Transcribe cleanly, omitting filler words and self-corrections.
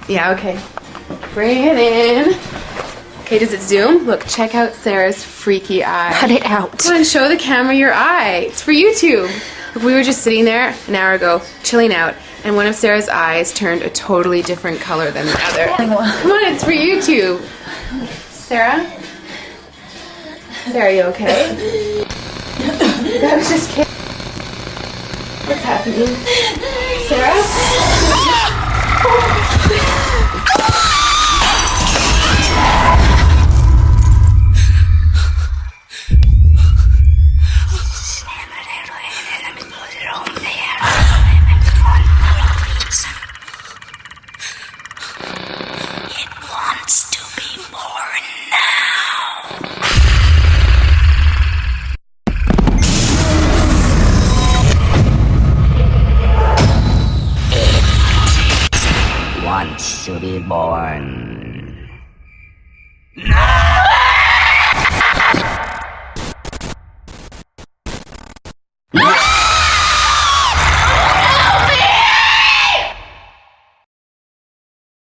Yeah, okay. Bring it in. Okay, does it zoom? Look, check out Sarah's freaky eye. Cut it out. Come on, show the camera your eye. It's for YouTube. Look, we were just sitting there an hour ago, chilling out, and one of Sarah's eyes turned a totally different color than the other. Come on, it's for YouTube. Sarah? Sarah, are you okay? That was just kidding. What's happening? Sarah? Wants to be born